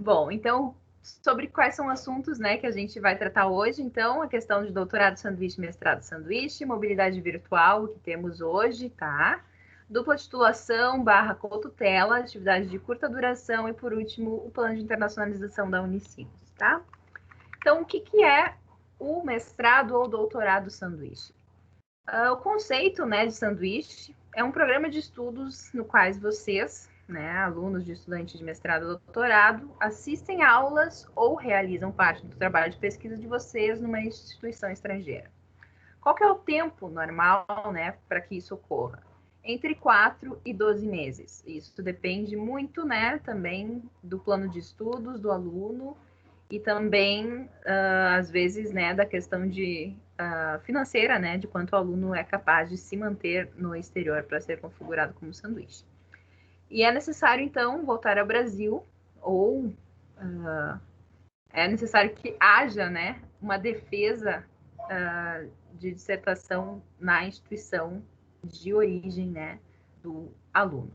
Bom, então, sobre quais são assuntos, né, que a gente vai tratar hoje, então, a questão de doutorado sanduíche, mestrado sanduíche, mobilidade virtual, que temos hoje, tá? Dupla titulação, / cotutela, atividade de curta duração e, por último, o plano de internacionalização da Unicinos, tá? Então, o que é o mestrado ou doutorado sanduíche? O conceito, né, de sanduíche é um programa de estudos no quais vocês, né, alunos de estudantes de mestrado ou doutorado, assistem aulas ou realizam parte do trabalho de pesquisa de vocês numa instituição estrangeira. Qual que é o tempo normal, né, para que isso ocorra? Entre 4 e 12 meses. Isso depende muito, né, também do plano de estudos do aluno e também, às vezes, né, da questão de financeira, né, de quanto o aluno é capaz de se manter no exterior para ser configurado como sanduíche. E é necessário, então, voltar ao Brasil ou é necessário que haja, né, uma defesa de dissertação na instituição de origem, né, do aluno.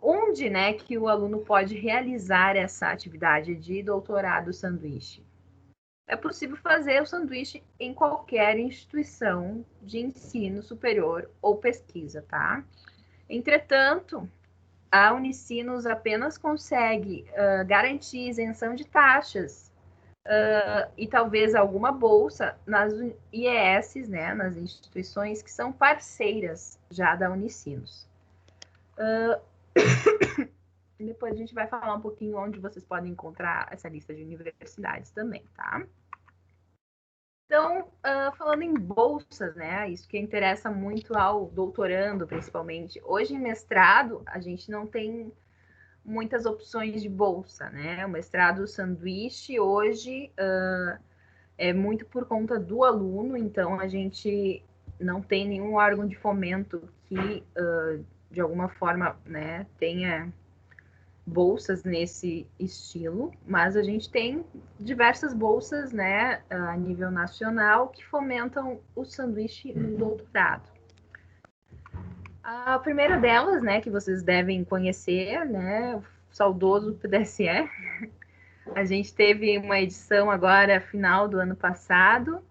Onde, né, que o aluno pode realizar essa atividade de doutorado sanduíche? É possível fazer o sanduíche em qualquer instituição de ensino superior ou pesquisa, tá? Entretanto, a Unicinos apenas consegue garantir isenção de taxas e talvez alguma bolsa nas IES, né, nas instituições que são parceiras já da Unicinos. Depois a gente vai falar um pouquinho onde vocês podem encontrar essa lista de universidades também, tá? Então, falando em bolsas, né? Isso que interessa muito ao doutorando, principalmente. Hoje, em mestrado, a gente não tem muitas opções de bolsa, né? O mestrado sanduíche hoje é muito por conta do aluno, então a gente não tem nenhum órgão de fomento que, de alguma forma, né, tenha bolsas nesse estilo, mas a gente tem diversas bolsas, né, a nível nacional que fomentam o sanduíche no doutorado. A primeira delas, né, que vocês devem conhecer, né, o saudoso PDSE. A gente teve uma edição agora, final do ano passado.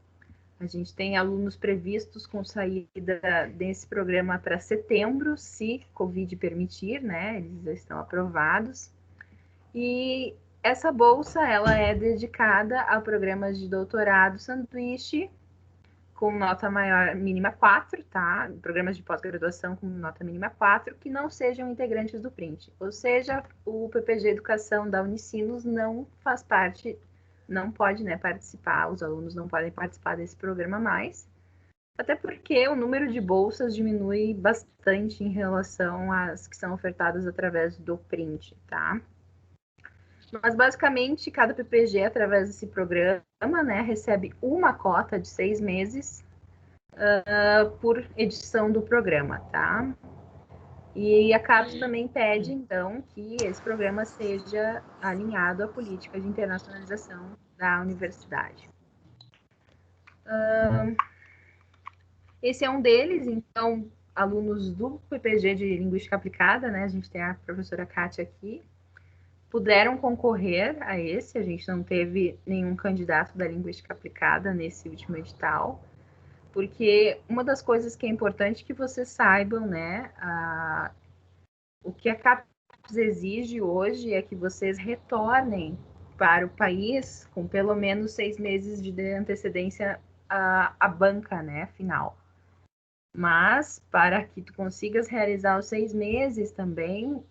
A gente tem alunos previstos com saída desse programa para setembro, se Covid permitir, né, eles já estão aprovados. E essa bolsa, ela é dedicada a programas de doutorado sanduíche com nota maior mínima 4, tá? Programas de pós-graduação com nota mínima 4, que não sejam integrantes do PRINT. Ou seja, o PPG Educação da Unicinos não faz parte, não pode, né, participar, os alunos não podem participar desse programa mais, até porque o número de bolsas diminui bastante em relação às que são ofertadas através do PRINT, tá? Mas, basicamente, cada PPG, através desse programa, né, recebe uma cota de 6 meses por edição do programa, tá? E a CAPES também pede, então, que esse programa seja alinhado à política de internacionalização da universidade. Esse é um deles, então, alunos do PPG de Linguística Aplicada, né, a gente tem a professora Kátia aqui, puderam concorrer a esse, a gente não teve nenhum candidato da Linguística Aplicada nesse último edital, porque uma das coisas que é importante que vocês saibam, né, o que a CAPES exige hoje é que vocês retornem para o país com pelo menos 6 meses de antecedência à banca, né, final. Mas, para que tu consigas realizar os 6 meses também,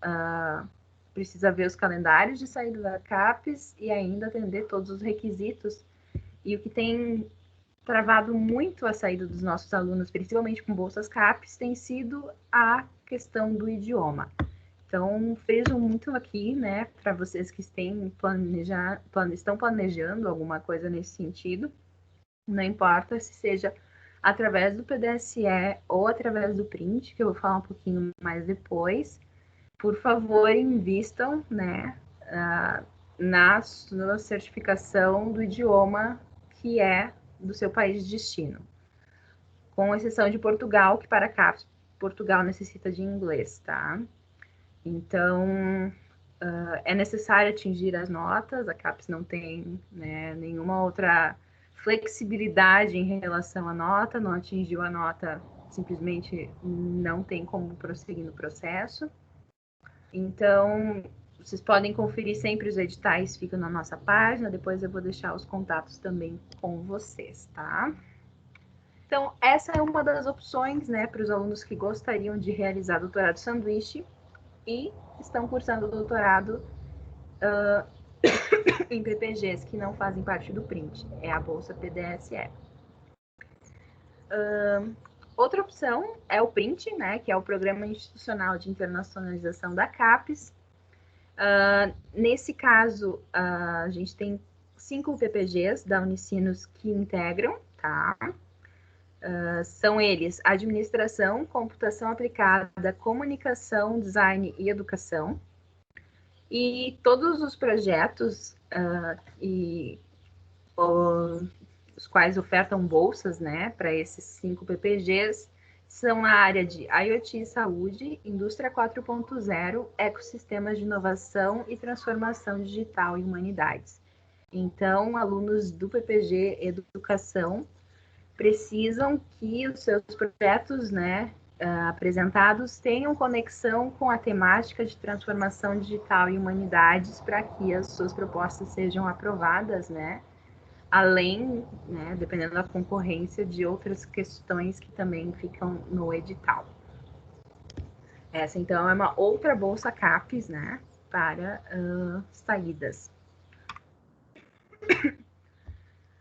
precisa ver os calendários de saída da CAPES e ainda atender todos os requisitos. E o que tem travado muito a saída dos nossos alunos, principalmente com bolsas CAPES, tem sido a questão do idioma. Então, vejam muito aqui, né, para vocês que estão planejando alguma coisa nesse sentido, não importa se seja através do PDSE ou através do PRINT, que eu vou falar um pouquinho mais depois, por favor, invistam, né, na sua certificação do idioma que é do seu país de destino. Com exceção de Portugal, que para CAPES, Portugal necessita de inglês, tá? Então, é necessário atingir as notas, a CAPES não tem, né, nenhuma outra flexibilidade em relação à nota, não atingiu a nota, simplesmente não tem como prosseguir no processo. Então, vocês podem conferir sempre os editais, ficam na nossa página, depois eu vou deixar os contatos também com vocês, tá? Então, essa é uma das opções, né, para os alunos que gostariam de realizar doutorado sanduíche e estão cursando doutorado em PPGs que não fazem parte do PRINT, é a Bolsa PDSE. Outra opção é o PRINT, né, que é o Programa Institucional de Internacionalização da CAPES. Nesse caso, a gente tem 5 PPGs da Unicinos que integram, tá? São eles Administração, Computação Aplicada, Comunicação, Design e Educação. E todos os projetos os quais ofertam bolsas, né, para esses 5 PPGs são na área de IoT e Saúde, Indústria 4.0, Ecossistemas de Inovação e Transformação Digital e Humanidades. Então, alunos do PPG Educação precisam que os seus projetos, né, apresentados tenham conexão com a temática de transformação digital e humanidades para que as suas propostas sejam aprovadas, né, além, né, dependendo da concorrência, de outras questões que também ficam no edital. Essa, então, é uma outra bolsa CAPES, né, para saídas.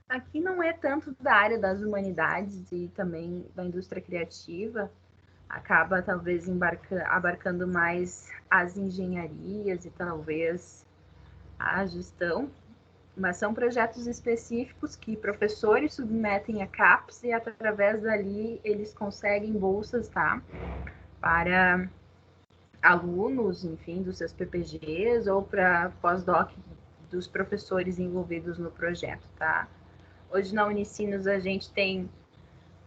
Aqui não é tanto da área das humanidades e também da indústria criativa, acaba talvez abarcando mais as engenharias e talvez a gestão, mas são projetos específicos que professores submetem a CAPES e através dali eles conseguem bolsas, tá? Para alunos, enfim, dos seus PPGs ou para pós-doc dos professores envolvidos no projeto, tá? Hoje na Unicinos a gente tem,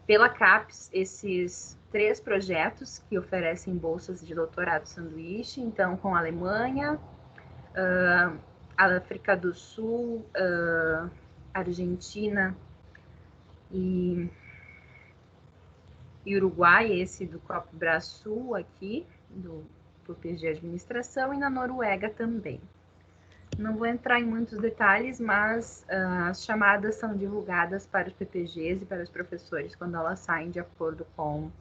pela CAPES, esses 3 projetos que oferecem bolsas de doutorado sanduíche, então com a Alemanha, África do Sul, Argentina e Uruguai, esse do Copa Sul aqui, do PPG Administração, e na Noruega também. Não vou entrar em muitos detalhes, mas as chamadas são divulgadas para os PPGs e para os professores quando elas saem de acordo com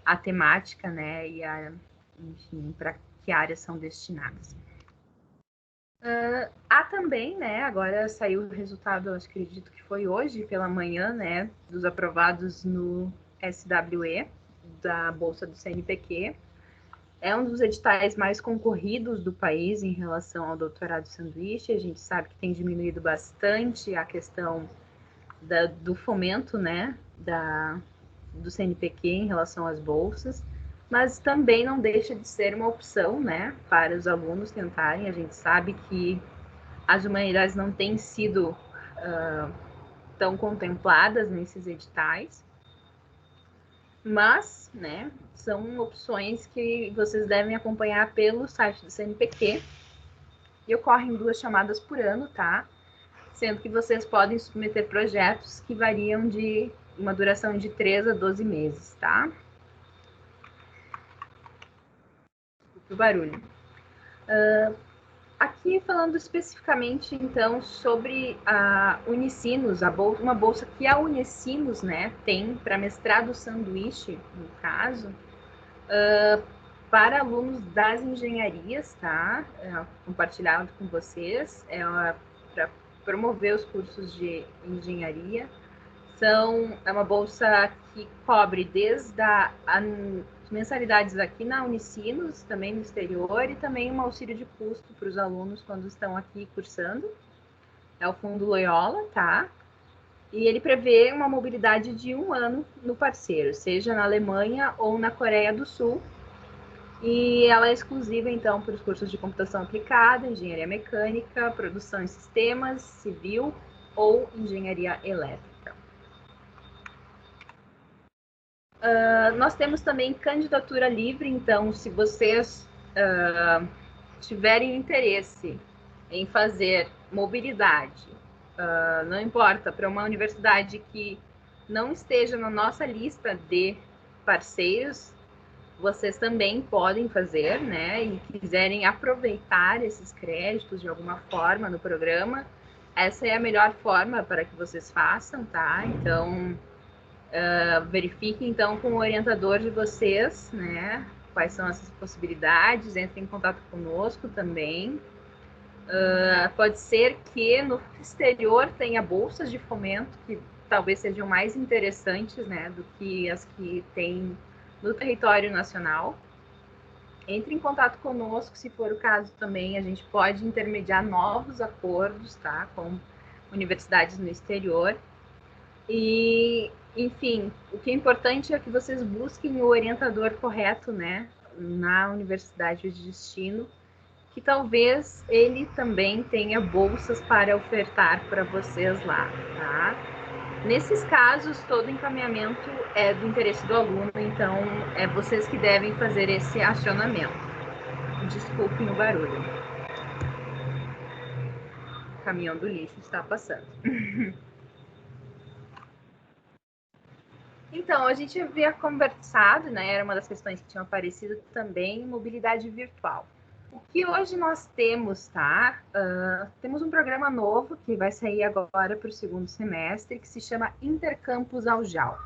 a temática, né, e enfim, para que áreas são destinadas. Há também, né, agora saiu o resultado, eu acredito que foi hoje pela manhã, né, dos aprovados no SWE, da Bolsa do CNPq. É um dos editais mais concorridos do país em relação ao doutorado sanduíche. A gente sabe que tem diminuído bastante a questão do fomento, né, do CNPq em relação às bolsas, mas também não deixa de ser uma opção, né, para os alunos tentarem. A gente sabe que as humanidades não têm sido tão contempladas nesses editais, mas, né, são opções que vocês devem acompanhar pelo site do CNPq, e ocorrem 2 chamadas por ano, tá? Sendo que vocês podem submeter projetos que variam de uma duração de 3 a 12 meses, tá? Desculpa o barulho. Aqui falando especificamente, então, sobre a Unicinos, uma bolsa que a Unicinos, né, tem para mestrado sanduíche, no caso, para alunos das engenharias, tá? Compartilhado com vocês, para promover os cursos de engenharia. É uma bolsa que cobre desde as mensalidades aqui na Unicinos, também no exterior, e também um auxílio de custo para os alunos quando estão aqui cursando. É o Fundo Loyola, tá? E ele prevê uma mobilidade de 1 ano no parceiro, seja na Alemanha ou na Coreia do Sul. E ela é exclusiva, então, para os cursos de computação aplicada, engenharia mecânica, produção em sistemas, civil ou engenharia elétrica. Nós temos também candidatura livre, então, se vocês tiverem interesse em fazer mobilidade, não importa, para uma universidade que não esteja na nossa lista de parceiros, vocês também podem fazer, né? E quiserem aproveitar esses créditos de alguma forma no programa, essa é a melhor forma para que vocês façam, tá? Então, verifiquem então com o orientador de vocês, né? Quais são essas possibilidades, entrem em contato conosco também. Pode ser que no exterior tenha bolsas de fomento que talvez sejam mais interessantes, né, do que as que tem no território nacional. Entre em contato conosco, se for o caso também, a gente pode intermediar novos acordos, tá, com universidades no exterior. E, enfim, o que é importante é que vocês busquem o orientador correto, né, na universidade de destino, que talvez ele também tenha bolsas para ofertar para vocês lá, tá? Nesses casos, todo encaminhamento é do interesse do aluno, então é vocês que devem fazer esse acionamento. Desculpem o barulho. O caminhão do lixo está passando. Então, a gente havia conversado, né? Era uma das questões que tinham aparecido também, mobilidade virtual. O que hoje nós temos, tá? Temos um programa novo que vai sair agora para o segundo semestre, que se chama Intercampus Aljal.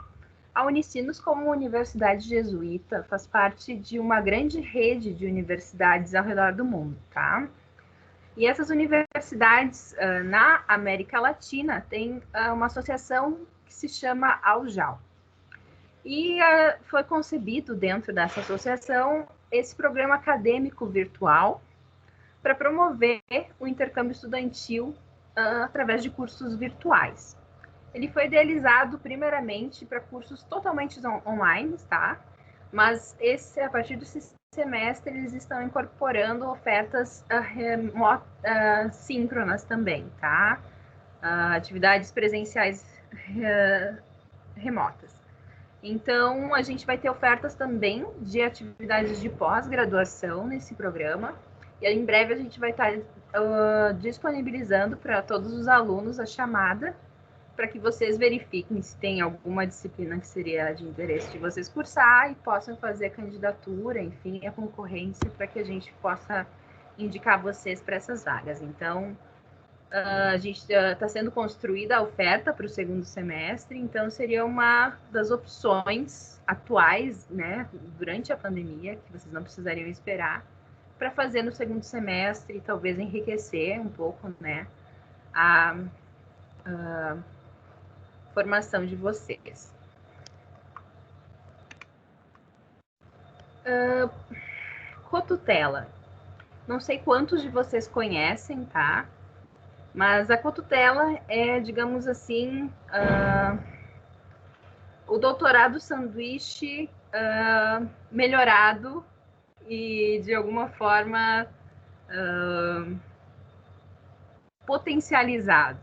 A Unicinos, como universidade jesuíta, faz parte de uma grande rede de universidades ao redor do mundo, tá? E essas universidades na América Latina têm uma associação que se chama Aljal. E foi concebido dentro dessa associação esse programa acadêmico virtual para promover o intercâmbio estudantil através de cursos virtuais. Ele foi idealizado primeiramente para cursos totalmente online, tá? Mas a partir desse semestre eles estão incorporando ofertas síncronas também, tá? Atividades presenciais remotas. Então, a gente vai ter ofertas também de atividades de pós-graduação nesse programa. E em breve a gente vai estar disponibilizando para todos os alunos a chamada para que vocês verifiquem se tem alguma disciplina que seria de interesse de vocês cursar e possam fazer a candidatura, enfim, a concorrência, para que a gente possa indicar vocês para essas vagas. Então, a gente está sendo construída a oferta para o segundo semestre, então seria uma das opções atuais, né, durante a pandemia, que vocês não precisariam esperar, para fazer no segundo semestre e talvez enriquecer um pouco, né, a formação de vocês. Cotutela. Não sei quantos de vocês conhecem, tá? Mas a Cotutela é, digamos assim, o doutorado sanduíche melhorado e, de alguma forma, potencializado.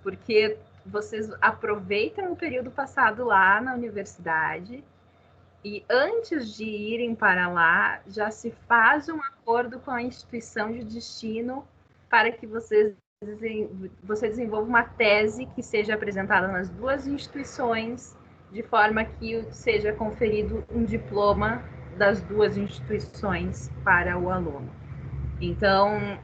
Porque vocês aproveitam o período passado lá na universidade e, antes de irem para lá, já se faz um acordo com a instituição de destino para que você desenvolva uma tese que seja apresentada nas duas instituições, de forma que seja conferido um diploma das duas instituições para o aluno. Então,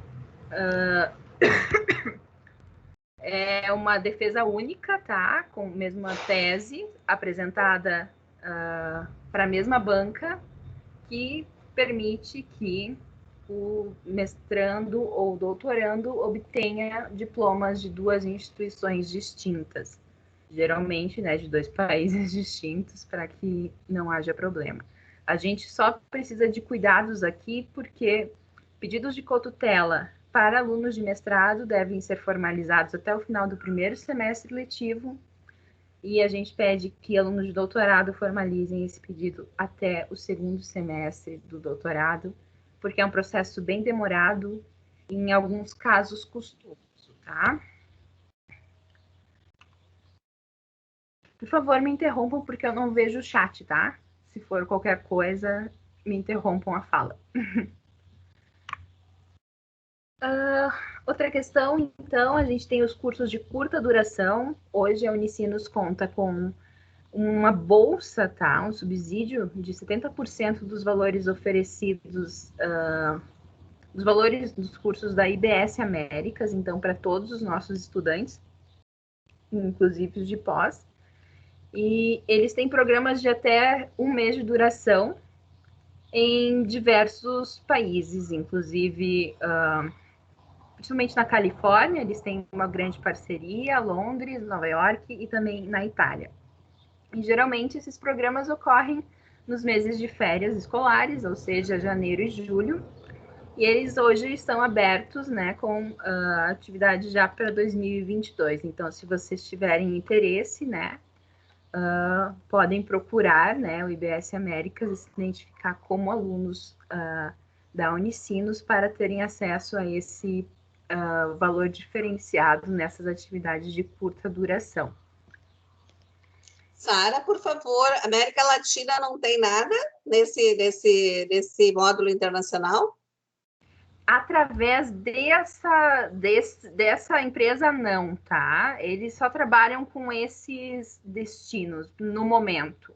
é uma defesa única, tá? Com a mesma tese apresentada para a mesma banca, que permite que o mestrando ou doutorando obtenha diplomas de duas instituições distintas, geralmente, né, de dois países distintos, para que não haja problema. A gente só precisa de cuidados aqui, porque pedidos de cotutela para alunos de mestrado devem ser formalizados até o final do primeiro semestre letivo, e a gente pede que alunos de doutorado formalizem esse pedido até o segundo semestre do doutorado, porque é um processo bem demorado e, em alguns casos, custoso, tá? Por favor, me interrompam, porque eu não vejo o chat, tá? Se for qualquer coisa, me interrompam a fala. Outra questão, então, a gente tem os cursos de curta duração. Hoje a Unicinos conta com uma bolsa, tá? Um subsídio de 70% dos valores oferecidos, dos valores dos cursos da IBS Américas, então, para todos os nossos estudantes, inclusive os de pós. E eles têm programas de até um mês de duração em diversos países, inclusive, principalmente na Califórnia, eles têm uma grande parceria, Londres, Nova York e também na Itália. E geralmente esses programas ocorrem nos meses de férias escolares, ou seja, janeiro e julho, e eles hoje estão abertos, né, com atividade já para 2022. Então, se vocês tiverem interesse, né, podem procurar, né, o IBS Américas e se identificar como alunos da Unicinos para terem acesso a esse valor diferenciado nessas atividades de curta duração. Sara, por favor, América Latina não tem nada nesse módulo internacional? Através dessa empresa, não, tá? Eles só trabalham com esses destinos no momento.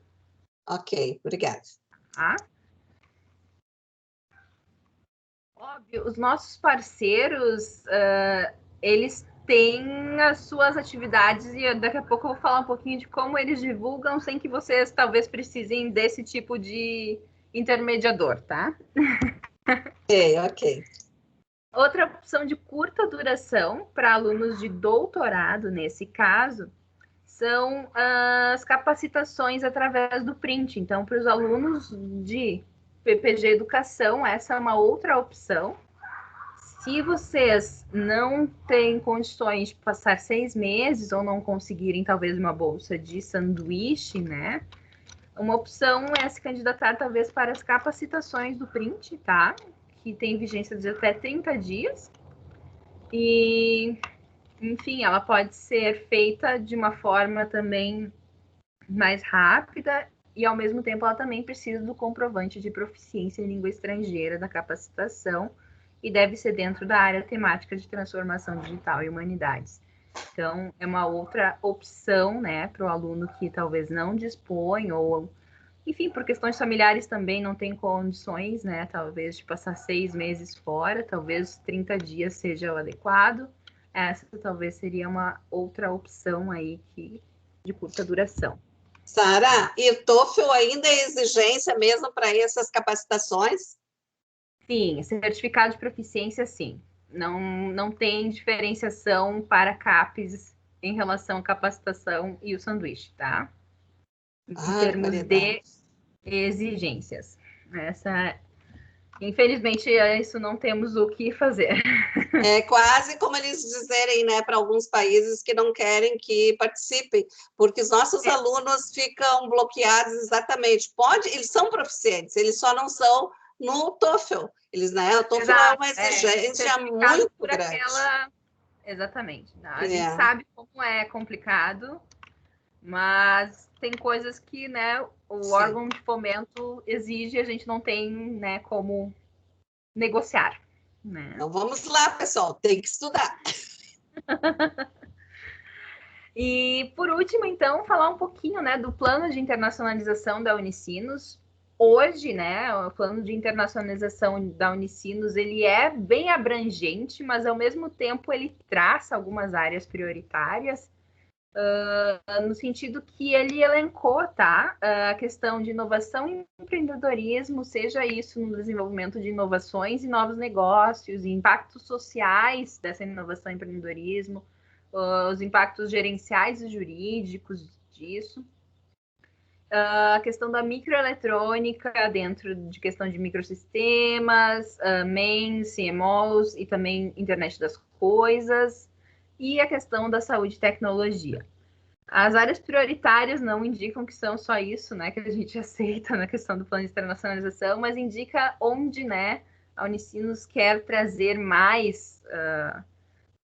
Ok, obrigada. Tá? Óbvio, os nossos parceiros, eles têm as suas atividades e daqui a pouco eu vou falar um pouquinho de como eles divulgam sem que vocês talvez precisem desse tipo de intermediador, tá? Ok. Outra opção de curta duração para alunos de doutorado, nesse caso, são as capacitações através do print. Então, para os alunos de PPG Educação, essa é uma outra opção. Se vocês não têm condições de passar 6 meses ou não conseguirem, talvez, uma bolsa de sanduíche, né? Uma opção é se candidatar, talvez, para as capacitações do print, tá? Que tem vigência de até 30 dias. E, enfim, ela pode ser feita de uma forma também mais rápida e, ao mesmo tempo, ela também precisa do comprovante de proficiência em língua estrangeira da capacitação e deve ser dentro da área temática de transformação digital e humanidades. Então, é uma outra opção, né, para o aluno que talvez não dispõe ou, enfim, por questões familiares também não tem condições, né, talvez de passar 6 meses fora, talvez 30 dias seja o adequado. Essa talvez seria uma outra opção aí de curta duração. Sara, e TOEFL ainda é exigência mesmo para essas capacitações? Sim, certificado de proficiência, sim. Não tem diferenciação para CAPES em relação à capacitação e o sanduíche, tá? Em termos de exigências. Infelizmente, isso não temos o que fazer. É quase como eles dizerem, né, para alguns países que não querem que participem, porque os nossos alunos ficam bloqueados exatamente. Eles são proficientes, eles só não são no TOEFL. O TOEFL é uma exigência muito grande. Exatamente. A gente sabe como é complicado, mas tem coisas que, né, o órgão de fomento exige, a gente não tem, né, como negociar. Né? Então vamos lá, pessoal, tem que estudar. E por último, então, falar um pouquinho, né, do plano de internacionalização da Unicinos. Hoje, né, o plano de internacionalização da Unicinos, ele é bem abrangente, mas ao mesmo tempo ele traça algumas áreas prioritárias, no sentido que ele elencou, tá, a questão de inovação e empreendedorismo, seja isso no desenvolvimento de inovações e novos negócios, e impactos sociais dessa inovação e empreendedorismo, os impactos gerenciais e jurídicos disso, a questão da microeletrônica dentro de questão de microsistemas, MEMS, CMOs e também internet das coisas, e a questão da saúde e tecnologia. As áreas prioritárias não indicam que são só isso, né, que a gente aceita na questão do plano de internacionalização, mas indica onde, né, a Unicinos quer trazer mais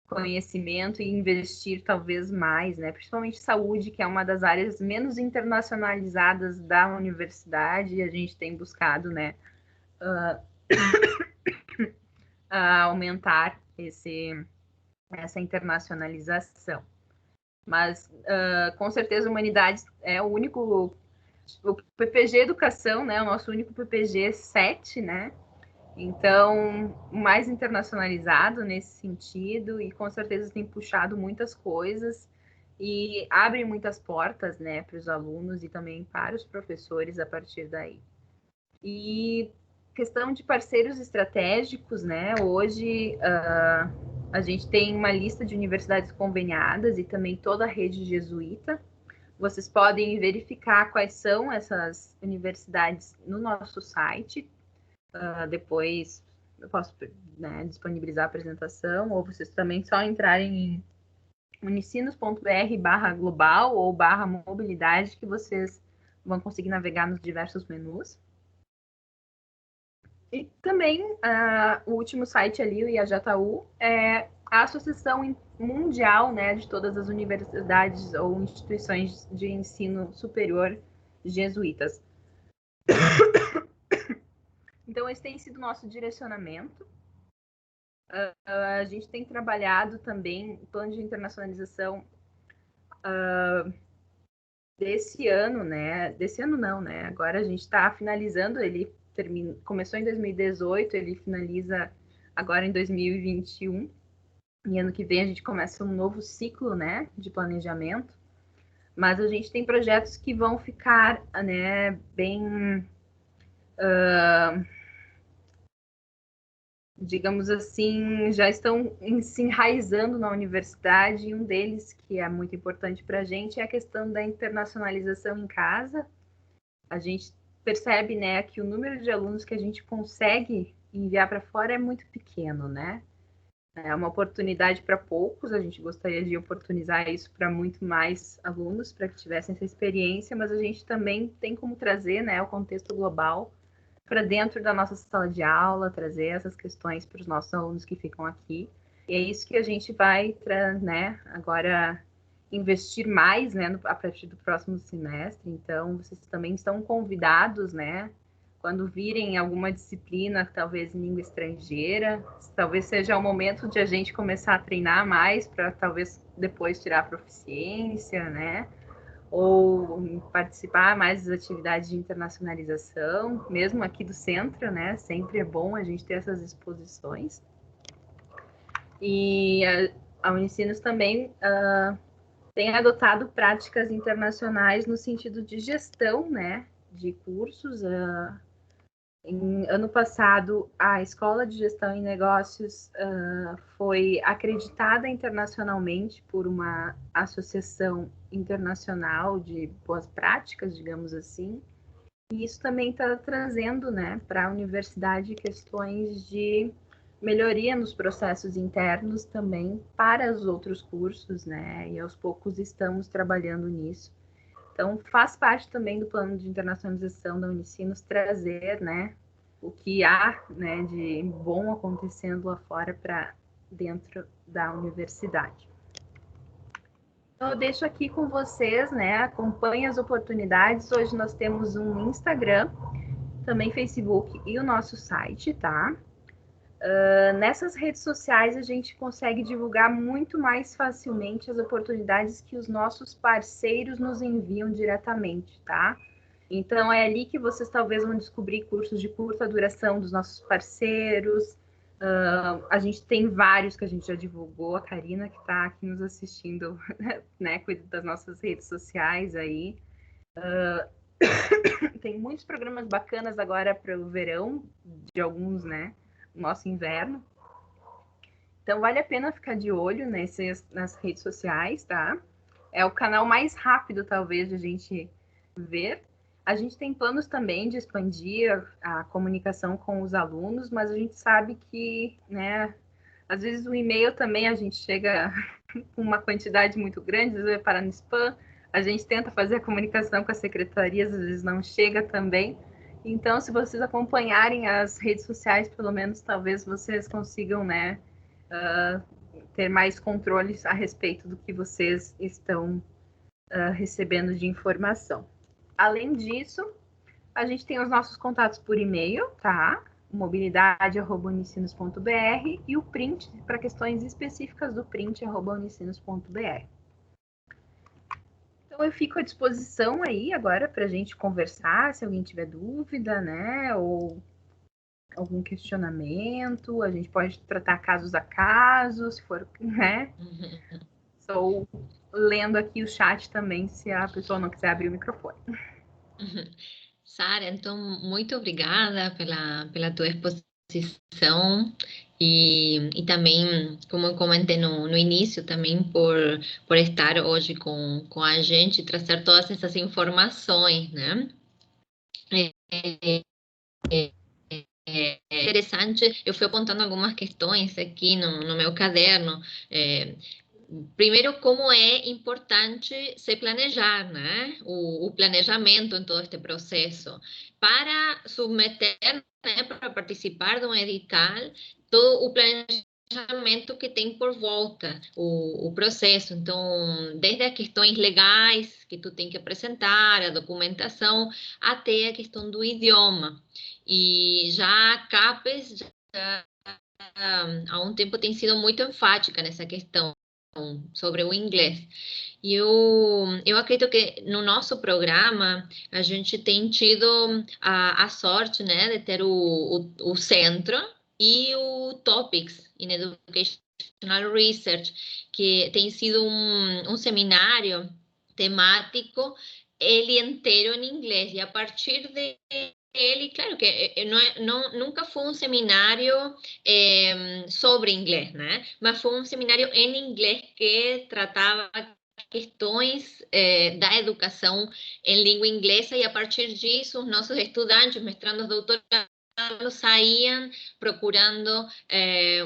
conhecimento e investir talvez mais, né? Principalmente saúde, que é uma das áreas menos internacionalizadas da universidade, e a gente tem buscado, né, aumentar essa internacionalização. Mas, com certeza, Humanidades é o único... O PPG Educação, né? O nosso único PPG 7, né? Então, mais internacionalizado nesse sentido e, com certeza, tem puxado muitas coisas e abre muitas portas, né? Para os alunos e também para os professores a partir daí. E questão de parceiros estratégicos, né? Hoje a gente tem uma lista de universidades conveniadas e também toda a rede jesuíta. Vocês podem verificar quais são essas universidades no nosso site. Depois eu posso, né, disponibilizar a apresentação, ou vocês também só entrarem em unicinos.br/global ou /mobilidade que vocês vão conseguir navegar nos diversos menus. E também o último site ali, o IAJU, é a Associação Mundial, né, de todas as universidades ou instituições de ensino superior jesuítas. Então, esse tem sido o nosso direcionamento. A gente tem trabalhado também o plano de internacionalização desse ano, né? Desse ano não, né? Agora a gente está finalizando, ele começou em 2018, ele finaliza agora em 2021. E ano que vem a gente começa um novo ciclo, né, de planejamento. Mas a gente tem projetos que vão ficar, né, bem, digamos assim, já estão se enraizando na universidade. E um deles, que é muito importante para a gente, é a questão da internacionalização em casa. A gente percebe, né, que o número de alunos que a gente consegue enviar para fora é muito pequeno, né? É uma oportunidade para poucos, a gente gostaria de oportunizar isso para muito mais alunos, para que tivessem essa experiência, mas a gente também tem como trazer, né, o contexto global para dentro da nossa sala de aula, trazer essas questões para os nossos alunos que ficam aqui. E é isso que a gente vai, né, agora investir mais, né, a partir do próximo semestre. Então, vocês também estão convidados, né, quando virem alguma disciplina, talvez em língua estrangeira, talvez seja o momento de a gente começar a treinar mais para talvez depois tirar a proficiência, né? Ou participar mais das atividades de internacionalização, mesmo aqui do centro, né? Sempre é bom a gente ter essas exposições. E a Unicinos também tem adotado práticas internacionais no sentido de gestão, né? De cursos. Ano passado, a Escola de Gestão em Negócios foi acreditada internacionalmente por uma associação internacional de boas práticas, digamos assim. E isso também está trazendo, né, para a universidade questões de melhoria nos processos internos também para os outros cursos, né? E aos poucos estamos trabalhando nisso. Então, faz parte também do plano de internacionalização da Unicinos trazer, né, o que há, né, de bom acontecendo lá fora para dentro da universidade. Então, eu deixo aqui com vocês, né, acompanhem as oportunidades. Hoje nós temos um Instagram, também Facebook e o nosso site, tá? Nessas redes sociais a gente consegue divulgar muito mais facilmente as oportunidades que os nossos parceiros nos enviam diretamente, tá? Então é ali que vocês talvez vão descobrir cursos de curta duração dos nossos parceiros. A gente tem vários que a gente já divulgou, a Karina que está aqui nos assistindo, né, cuida das nossas redes sociais aí. Tem muitos programas bacanas agora para o verão, de alguns, né? Nosso inverno. Então, vale a pena ficar de olho nas redes sociais, tá? É o canal mais rápido, talvez, de a gente ver. A gente tem planos também de expandir a comunicação com os alunos, mas a gente sabe que, né, às vezes o e-mail também a gente chega com uma quantidade muito grande, às vezes vai parar no spam. A gente tenta fazer a comunicação com as secretarias, às vezes não chega também. Então, se vocês acompanharem as redes sociais, pelo menos, talvez vocês consigam, né, ter mais controles a respeito do que vocês estão recebendo de informação. Além disso, a gente tem os nossos contatos por e-mail, tá? mobilidade@unicinos.br, e o print, para questões específicas do print, @unicinos.br. Então, eu fico à disposição aí agora para a gente conversar, se alguém tiver dúvida, né, ou algum questionamento. A gente pode tratar casos a caso, se for, né? Estou lendo aqui o chat também, se a pessoa não quiser abrir o microfone. Sara, então, muito obrigada pela tua exposição e também, como eu comentei no início, também por estar hoje com a gente e trazer todas essas informações, né? É interessante, eu fui apontando algumas questões aqui no meu caderno. Primeiro, como é importante se planejar, né? O planejamento em todo este processo. Para submeter, né, para participar de um edital, todo o planejamento que tem por volta o processo. Então, desde as questões legais que tu tem que apresentar, a documentação, até a questão do idioma. E já a CAPES, há um tempo, tem sido muito enfática nessa questão sobre o inglês. E eu acredito que no nosso programa a gente tem tido a sorte, né, de ter o centro e o Topics in Educational Research, que tem sido um seminário temático, ele inteiro em inglês. E a partir ele, claro que nunca foi um seminário sobre inglês, né? Mas foi um seminário em inglês que tratava questões da educação em língua inglesa, e a partir disso os nossos estudantes, mestrandos, doutorandos, saíam procurando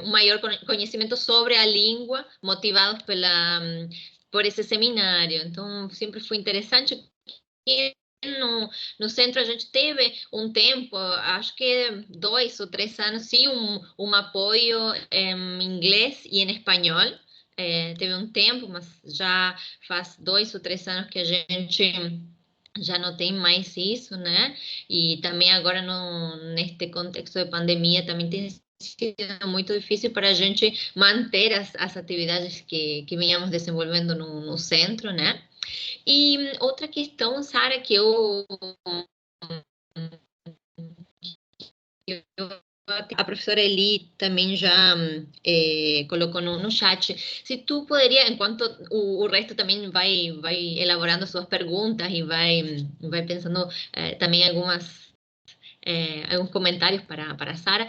um maior conhecimento sobre a língua, motivados por esse seminário. Então, sempre foi interessante. E no centro a gente teve um tempo, acho que 2 ou 3 anos, sim, um apoio em inglês e em espanhol. Teve um tempo, mas já faz 2 ou 3 anos que a gente já não tem mais isso, né? E também agora, neste contexto de pandemia, também tem sido muito difícil para a gente manter as atividades que vinhamos desenvolvendo no centro, né? E outra questão, Sara, que a professora Eli também já colocou no chat. Se tu poderia, enquanto o resto também vai elaborando suas perguntas e vai pensando também alguns comentários para Sara,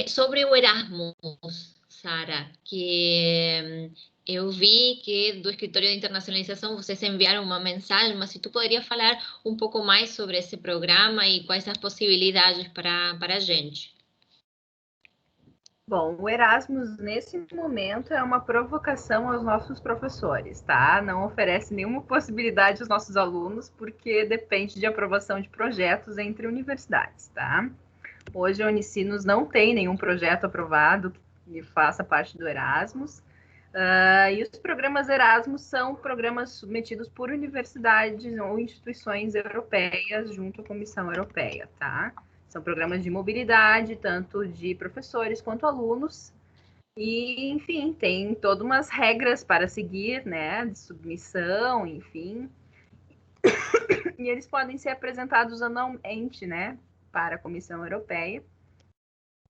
sobre o Erasmus, Sara, que eu vi que do Escritório de Internacionalização vocês enviaram uma mensagem, mas se tu poderia falar um pouco mais sobre esse programa e quais as possibilidades para a gente. Bom, o Erasmus, nesse momento, é uma provocação aos nossos professores, tá? Não oferece nenhuma possibilidade aos nossos alunos, porque depende de aprovação de projetos entre universidades, tá? Hoje, a Unicinos não tem nenhum projeto aprovado que faça parte do Erasmus. E os programas Erasmus são programas submetidos por universidades ou instituições europeias junto à Comissão Europeia, tá? São programas de mobilidade, tanto de professores quanto alunos. E, enfim, tem todas umas regras para seguir, né? De submissão, enfim. E eles podem ser apresentados anualmente, né? Para a Comissão Europeia.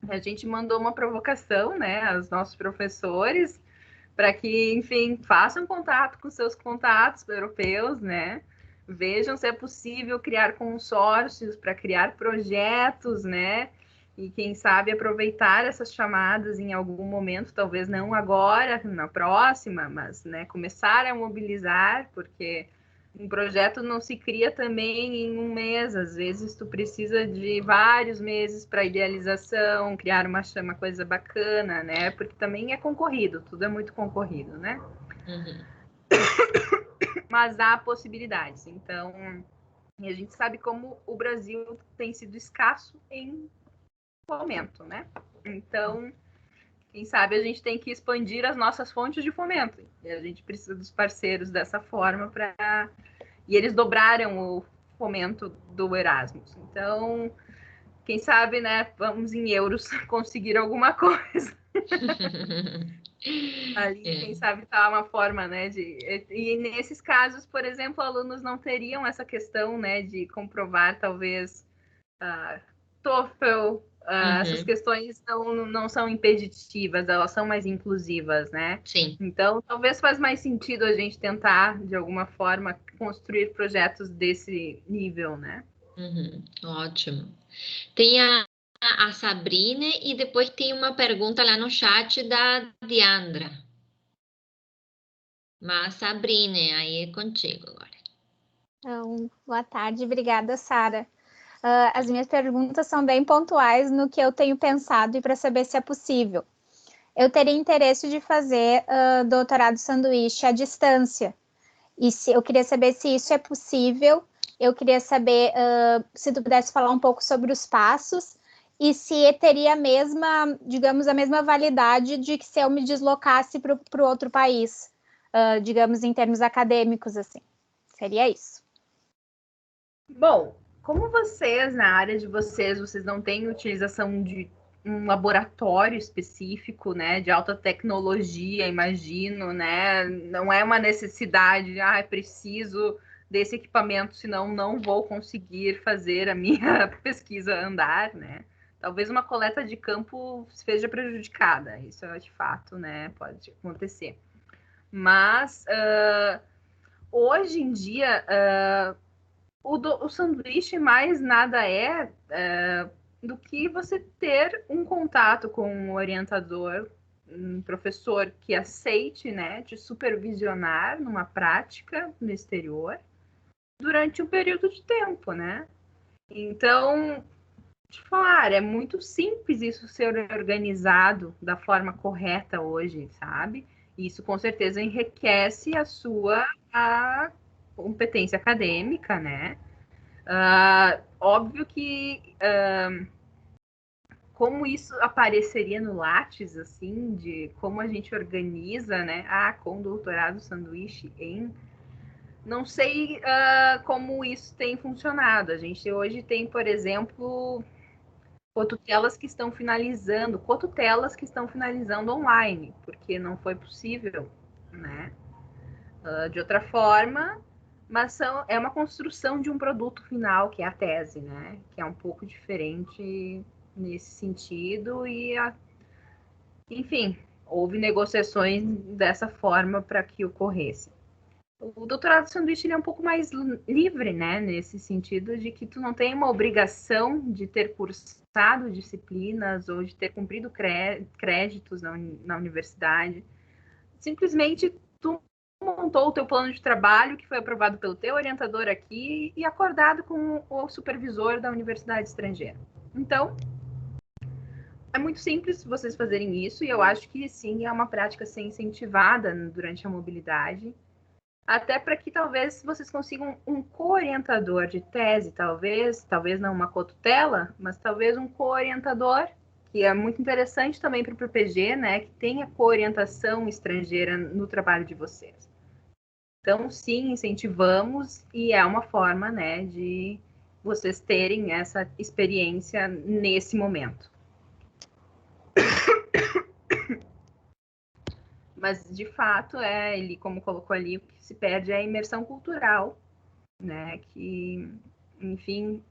A gente mandou uma provocação, né? Aos nossos professores, para que, enfim, façam contato com seus contatos europeus, né? Vejam se é possível criar consórcios para criar projetos, né? E quem sabe aproveitar essas chamadas em algum momento, talvez não agora, na próxima, mas, né, começar a mobilizar, porque um projeto não se cria também em um mês, às vezes tu precisa de vários meses para idealização, criar uma coisa bacana, né? Porque também é concorrido, tudo é muito concorrido, né? Uhum. Mas há possibilidades. Então, a gente sabe como o Brasil tem sido escasso em fomento, né? Então, quem sabe a gente tem que expandir as nossas fontes de fomento. E a gente precisa dos parceiros dessa forma para... E eles dobraram o fomento do Erasmus. Então, quem sabe, né, vamos em euros conseguir alguma coisa. Ali, quem sabe, tá uma forma, né, e nesses casos, por exemplo, alunos não teriam essa questão, né, de comprovar, talvez, TOEFL, essas questões não são impeditivas, elas são mais inclusivas, né? Sim. Então, talvez faz mais sentido a gente tentar, de alguma forma, construir projetos desse nível, né? Ótimo. Tem a Sabrine e depois tem uma pergunta lá no chat da Diandra. Mas, Sabrine, aí é contigo agora. Então, boa tarde, obrigada, Sara. As minhas perguntas são bem pontuais no que eu tenho pensado e para saber se é possível. Eu teria interesse de fazer doutorado sanduíche à distância. E eu queria saber se isso é possível. Eu queria saber se tu pudesse falar um pouco sobre os passos e se teria a mesma, digamos, a mesma validade de que se eu me deslocasse para o outro país, digamos, em termos acadêmicos, assim. Seria isso. Bom, como vocês, na área de vocês não têm utilização de um laboratório específico, né, de alta tecnologia, imagino, né, não é uma necessidade, preciso desse equipamento, senão não vou conseguir fazer a minha pesquisa andar, né. Talvez uma coleta de campo seja prejudicada, isso é de fato, né, pode acontecer. Mas, hoje em dia, o sanduíche mais nada do que você ter um contato com um orientador, um professor que aceite, né, te supervisionar numa prática no exterior durante um período de tempo, né? Então, te falar, é muito simples isso ser organizado da forma correta hoje, sabe? Isso com certeza enriquece a competência acadêmica, né? Óbvio que como isso apareceria no Lattes, assim, de como a gente organiza, né? Com doutorado sanduíche em... Não sei como isso tem funcionado. A gente hoje tem, por exemplo, cotutelas que estão finalizando online, porque não foi possível, né? De outra forma, mas é uma construção de um produto final, que é a tese, né? Que é um pouco diferente nesse sentido enfim, houve negociações dessa forma para que ocorresse. O doutorado de sanduíche ele é um pouco mais livre, né? Nesse sentido de que tu não tem uma obrigação de ter cursado disciplinas ou de ter cumprido créditos na universidade. Simplesmente tu montou o teu plano de trabalho, que foi aprovado pelo teu orientador aqui e acordado com o supervisor da universidade estrangeira. Então, é muito simples vocês fazerem isso, e eu acho que sim, é uma prática a ser incentivada durante a mobilidade, até para que talvez vocês consigam um co-orientador de tese, talvez não uma cotutela, mas talvez um co-orientador, que é muito interessante também para o PPG, né, que tenha co-orientação estrangeira no trabalho de vocês. Então, sim, incentivamos, e é uma forma, né, de vocês terem essa experiência nesse momento. Mas, de fato, ele, como colocou ali, o que se perde é a imersão cultural, né? Que, enfim,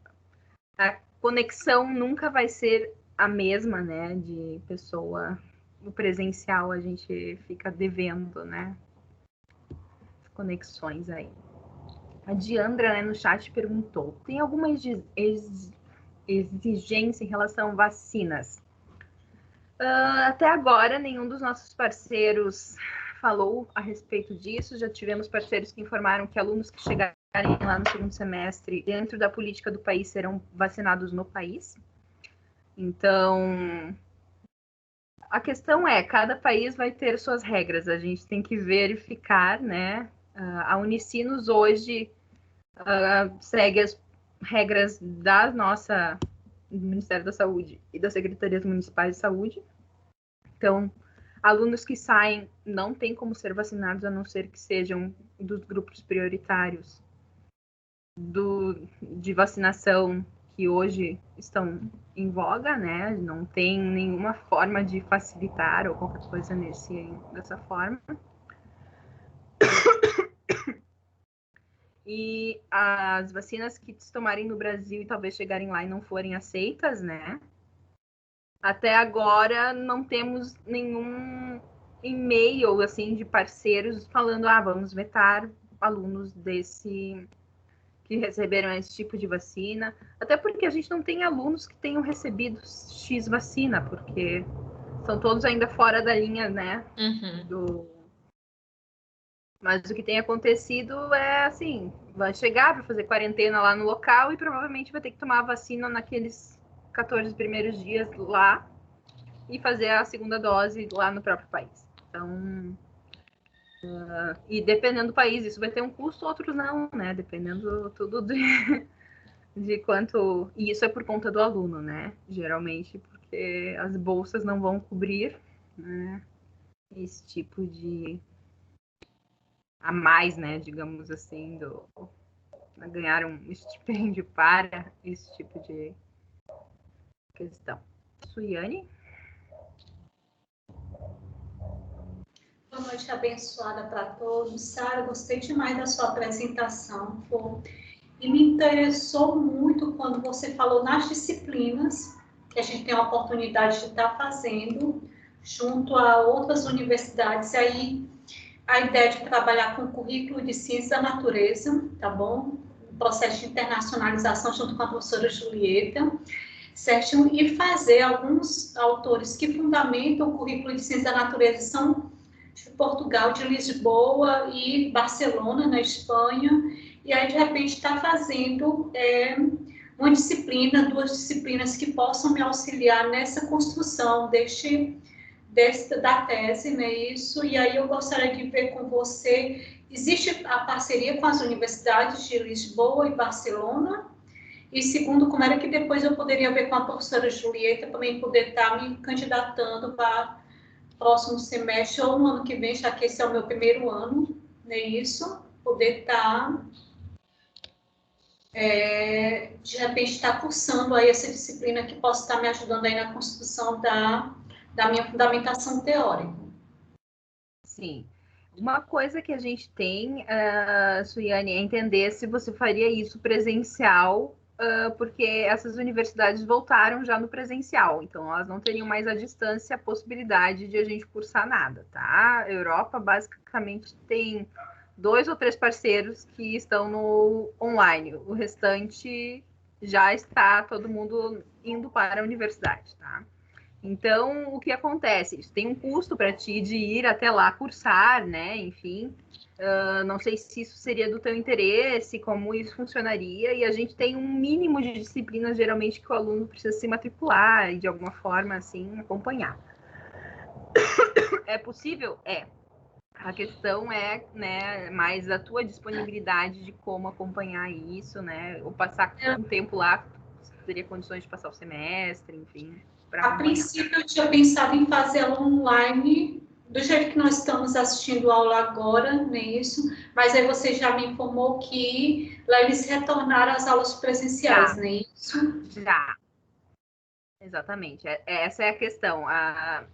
a conexão nunca vai ser a mesma, né? De pessoa, o presencial a gente fica devendo, né? Conexões aí. A Diandra, né, no chat perguntou: tem alguma exigência em relação a vacinas? Até agora, nenhum dos nossos parceiros falou a respeito disso. Já tivemos parceiros que informaram que alunos que chegarem lá no segundo semestre, dentro da política do país, serão vacinados no país. Então, a questão cada país vai ter suas regras. A gente tem que verificar, né? A Unicinos hoje segue as regras da nossa do Ministério da Saúde e das Secretarias Municipais de Saúde. Então, alunos que saem não têm como ser vacinados, a não ser que sejam dos grupos prioritários de vacinação que hoje estão em voga, né? Não tem nenhuma forma de facilitar ou qualquer coisa dessa forma. E as vacinas que se tomarem no Brasil e talvez chegarem lá e não forem aceitas, né? Até agora não temos nenhum e-mail assim de parceiros falando, vamos vetar alunos que receberam esse tipo de vacina. Até porque a gente não tem alunos que tenham recebido X vacina, porque são todos ainda fora da linha, né? Mas o que tem acontecido é assim, vai chegar para fazer quarentena lá no local e provavelmente vai ter que tomar a vacina naqueles 14 primeiros dias lá e fazer a segunda dose lá no próprio país. Então, e dependendo do país, isso vai ter um custo, outros não, né? Dependendo tudo de quanto... E isso é por conta do aluno, né? Geralmente, porque as bolsas não vão cobrir, né, esse tipo de... a mais, né, digamos assim, ganhar um estipêndio para esse tipo de questão. Suiane? Boa noite abençoada para todos. Sara, gostei demais da sua apresentação. E me interessou muito quando você falou nas disciplinas que a gente tem a oportunidade de estar fazendo junto a outras universidades. Aí a ideia de trabalhar com o currículo de ciência da natureza, tá bom? O processo de internacionalização junto com a professora Julieta, certo? E fazer alguns autores que fundamentam o currículo de ciência da natureza são de Portugal, de Lisboa e Barcelona, na Espanha. E aí, de repente, está fazendo uma disciplina, 2 disciplinas que possam me auxiliar nessa construção da tese, né, isso, e aí eu gostaria de ver com você, existe a parceria com as universidades de Lisboa e Barcelona? E segundo, como era que depois eu poderia ver com a professora Julieta, também poder estar me candidatando para o próximo semestre ou no ano que vem, já que esse é o meu primeiro ano, né, isso, poder estar, de repente, estar cursando aí essa disciplina que possa estar me ajudando aí na construção da minha fundamentação teórica. Sim. Uma coisa que a gente tem, Suiane, é entender se você faria isso presencial, porque essas universidades voltaram já no presencial, então elas não teriam mais à distância a possibilidade de a gente cursar nada, tá? A Europa basicamente tem 2 ou 3 parceiros que estão no online, o restante já está todo mundo indo para a universidade, tá? Então, o que acontece? Isso tem um custo para ti de ir até lá cursar, né? Enfim, não sei se isso seria do teu interesse, como isso funcionaria, e a gente tem um mínimo de disciplinas, geralmente, que o aluno precisa se matricular e, de alguma forma, assim, acompanhar. É possível? É. A questão é, né, mais a tua disponibilidade de como acompanhar isso, né? Ou passar um tempo lá, teria condições de passar o semestre, enfim. A princípio, eu tinha pensado em fazer ela online, do jeito que nós estamos assistindo aula agora, não é isso? Mas aí você já me informou que lá eles retornaram às aulas presenciais, não é isso? Já. Exatamente. Essa é a questão. A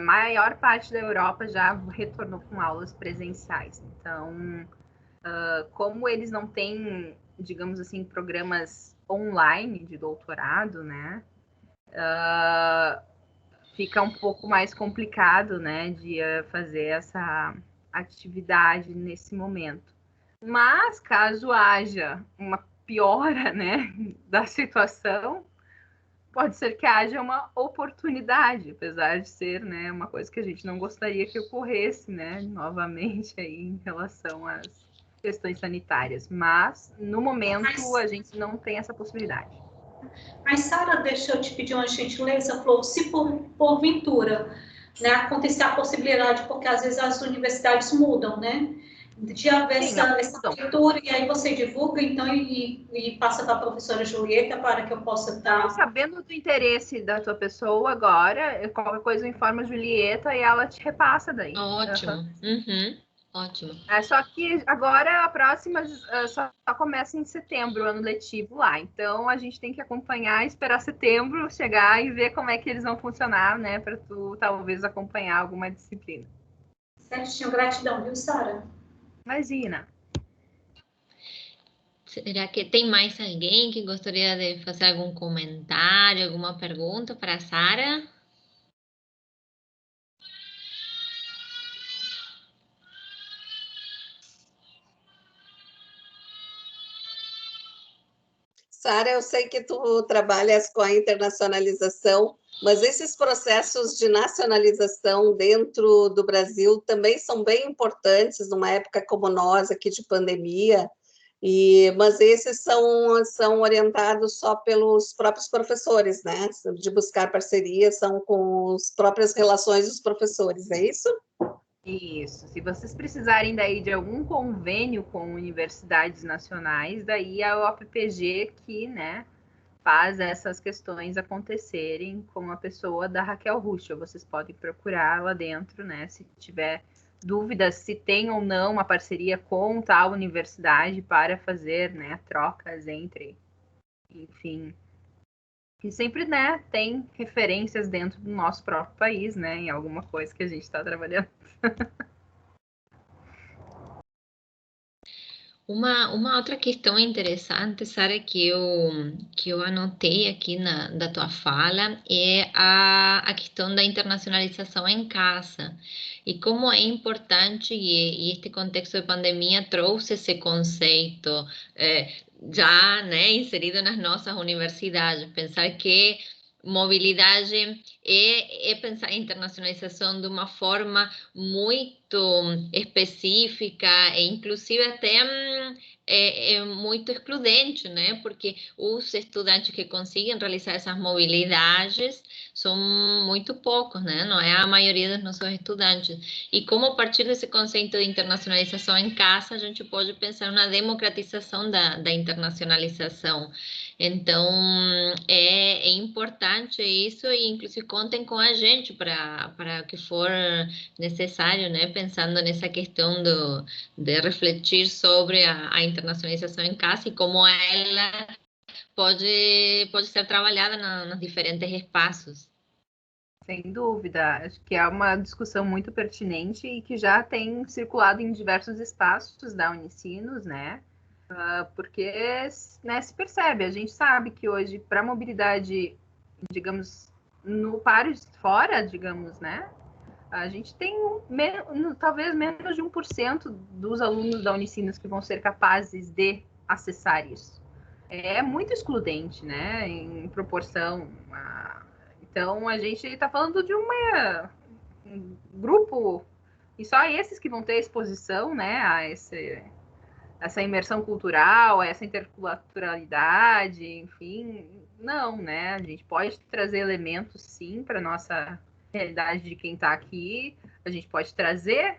maior parte da Europa já retornou com aulas presenciais. Então, como eles não têm, digamos assim, programas online de doutorado, né? Fica um pouco mais complicado, né, de fazer essa atividade nesse momento. Mas, caso haja uma piora, né, da situação, pode ser que haja uma oportunidade, apesar de ser, né, uma coisa que a gente não gostaria que ocorresse, né, novamente aí em relação às questões sanitárias. Mas, no momento, a gente não tem essa possibilidade. Mas, Sara, deixa eu te pedir uma gentileza, Flor, se porventura, né, acontecer a possibilidade, porque às vezes as universidades mudam, né, de haver essa abertura, e aí você divulga, então, e passa para a professora Julieta para que eu possa estar... Sabendo do interesse da tua pessoa agora, qualquer coisa informa a Julieta e ela te repassa daí. Ótimo. Ótimo. Só que agora a próxima só começa em setembro, o ano letivo lá. Então a gente tem que acompanhar, esperar setembro chegar e ver como é que eles vão funcionar, né? Para tu talvez acompanhar alguma disciplina. Certinho, gratidão, viu, Sara? Imagina. Será que tem mais alguém que gostaria de fazer algum comentário, alguma pergunta para a Sara? Sara, eu sei que tu trabalhas com a internacionalização, mas esses processos de nacionalização dentro do Brasil também são bem importantes numa época como nós, aqui de pandemia, mas esses são orientados só pelos próprios professores, né? De buscar parcerias, são com as próprias relações dos professores, é isso? Isso. Se vocês precisarem daí de algum convênio com universidades nacionais, daí é o APPG que, né, faz essas questões acontecerem com a pessoa da Raquel Ruschel. Vocês podem procurar lá dentro, né, se tiver dúvidas se tem ou não uma parceria com tal universidade para fazer, né, trocas entre, enfim, que sempre, né, tem referências dentro do nosso próprio país, né, em alguma coisa que a gente está trabalhando. Uma outra questão interessante, Sara, que eu anotei aqui da tua fala é a questão da internacionalização em casa. E como é importante, e este contexto de pandemia trouxe esse conceito já, né, inserido nas nossas universidades. Pensar que mobilidade é pensar em internacionalização de uma forma muito específica e inclusive até é muito excludente, né? Porque os estudantes que conseguem realizar essas mobilidades são muito poucos, né? Não é a maioria dos nossos estudantes. E como a partir desse conceito de internacionalização em casa, a gente pode pensar na democratização da internacionalização. Então, é importante isso e, inclusive, contem com a gente para o que for necessário, né? Pensando nessa questão de refletir sobre a internacionalização em casa e como ela pode ser trabalhada nos diferentes espaços. Sem dúvida, acho que é uma discussão muito pertinente e que já tem circulado em diversos espaços da Unicinos, né? Porque, né, se percebe, a gente sabe que hoje, para a mobilidade, digamos, no país fora, digamos, né? A gente tem talvez menos de 1% dos alunos da Unicinos que vão ser capazes de acessar isso. É muito excludente, né? Em proporção a... Então, a gente está falando de um grupo, e só esses que vão ter exposição, né, a essa imersão cultural, essa interculturalidade, enfim, não, né? A gente pode trazer elementos, sim, para nossa realidade de quem está aqui, a gente pode trazer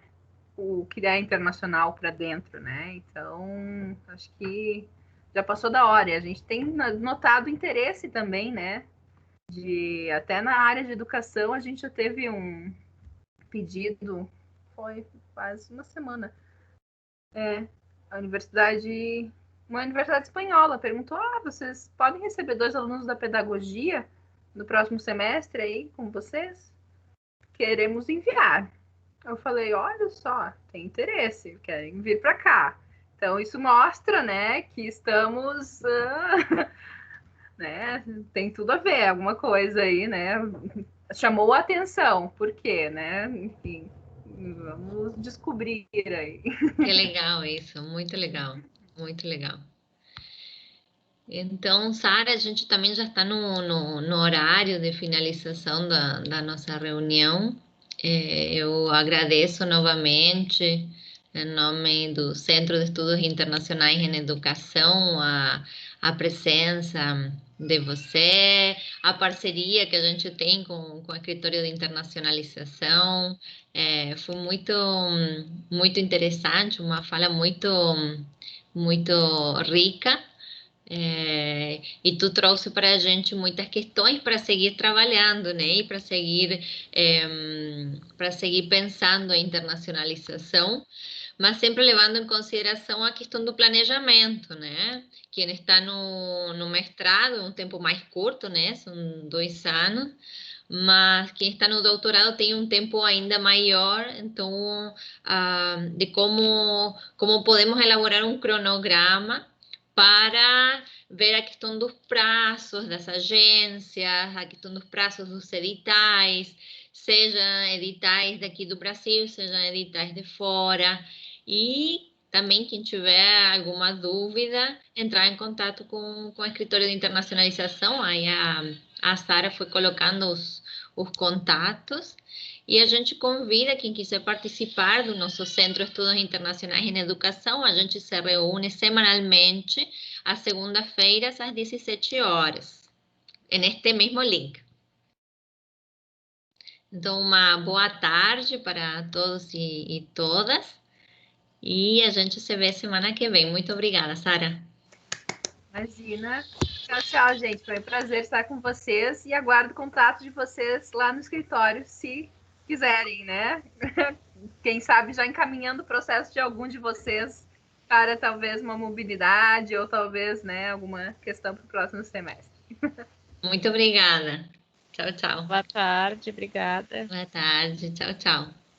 o que é internacional para dentro, né? Então, acho que já passou da hora. E a gente tem notado interesse também, né? Até na área de educação, a gente já teve um pedido, foi quase uma semana, uma universidade espanhola perguntou: vocês podem receber 2 alunos da pedagogia no próximo semestre aí com vocês? Queremos enviar. Eu falei: olha só, tem interesse, querem vir para cá. Então isso mostra, né, que estamos, né, tem tudo a ver, alguma coisa aí, né, chamou a atenção. Por quê, né? Enfim, vamos descobrir aí. Que legal isso, muito legal, muito legal. Então, Sara, a gente também já está no horário de finalização da nossa reunião. Eu agradeço novamente, em nome do Centro de Estudos Internacionais em Educação, a presença de você, a parceria que a gente tem com o Escritório de Internacionalização. Foi muito interessante, uma fala muito rica. E tu trouxe para a gente muitas questões para seguir trabalhando, né? E para seguir pensando a internacionalização, mas sempre levando em consideração a questão do planejamento, né? Quem está no mestrado é um tempo mais curto, né? São 2 anos, mas quem está no doutorado tem um tempo ainda maior, então, de como podemos elaborar um cronograma para ver a questão dos prazos das agências, a questão dos prazos dos editais, sejam editais daqui do Brasil, sejam editais de fora, e também quem tiver alguma dúvida, entrar em contato com a escritório de internacionalização, aí a Sara foi colocando os contatos, e a gente convida quem quiser participar do nosso Centro de Estudos Internacionais em Educação. A gente se reúne semanalmente, às segunda-feiras, às 17 horas, neste mesmo link. Então, uma boa tarde para todos e todas, e a gente se vê semana que vem. Muito obrigada, Sara. Imagina. Tchau, tchau, gente. Foi um prazer estar com vocês e aguardo o contato de vocês lá no escritório, se quiserem, né? Quem sabe já encaminhando o processo de algum de vocês para talvez uma mobilidade ou talvez, né, alguma questão para o próximo semestre. Muito obrigada. Tchau, tchau. Boa tarde, obrigada. Boa tarde. Tchau, tchau.